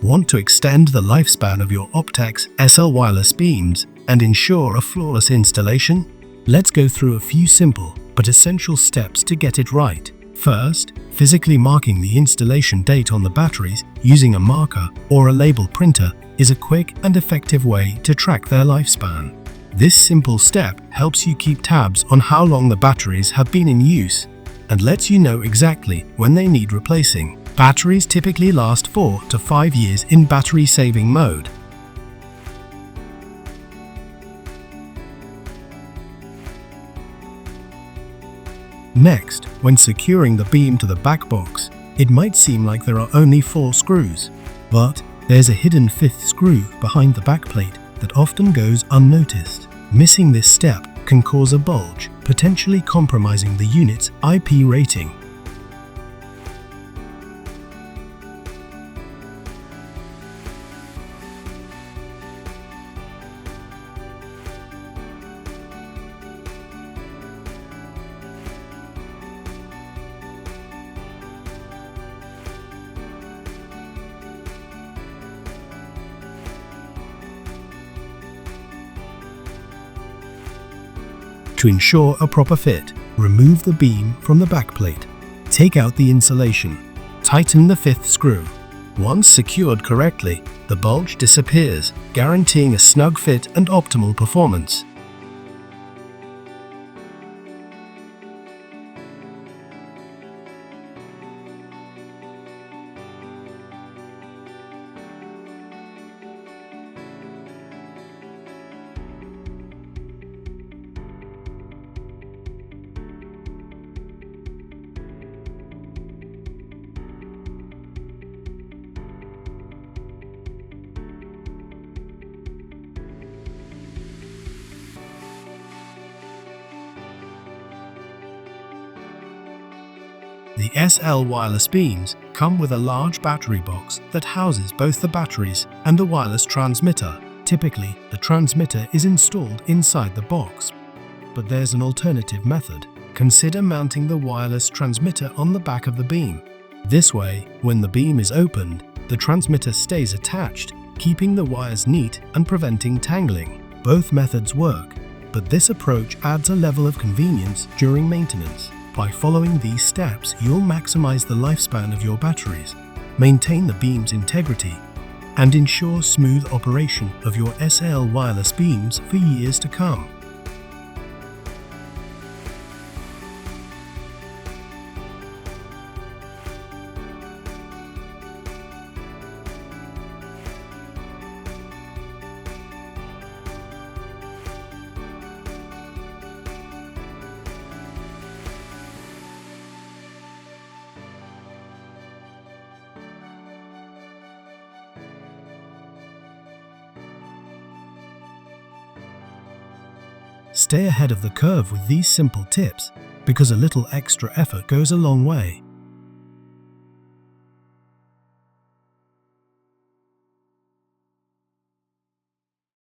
Want to extend the lifespan of your OPTEX SL wireless beams and ensure a flawless installation? Let's go through a few simple but essential steps to get it right. First, physically marking the installation date on the batteries using a marker or a label printer is a quick and effective way to track their lifespan. This simple step helps you keep tabs on how long the batteries have been in use and lets you know exactly when they need replacing. Batteries typically last 4 to 5 years in battery-saving mode. Next, when securing the beam to the back box, it might seem like there are only 4 screws, but there's a hidden 5th screw behind the backplate that often goes unnoticed. Missing this step can cause a bulge, potentially compromising the unit's IP rating. To ensure a proper fit, remove the beam from the backplate. Take out the insulation. Tighten the 5th screw. Once secured correctly, the bulge disappears, guaranteeing a snug fit and optimal performance. The SL wireless beams come with a large battery box that houses both the batteries and the wireless transmitter. Typically, the transmitter is installed inside the box, but there's an alternative method. Consider mounting the wireless transmitter on the back of the beam. This way, when the beam is opened, the transmitter stays attached, keeping the wires neat and preventing tangling. Both methods work, but this approach adds a level of convenience during maintenance. By following these steps, you'll maximize the lifespan of your batteries, maintain the beam's integrity, and ensure smooth operation of your SL wireless beams for years to come. Stay ahead of the curve with these simple tips, because a little extra effort goes a long way.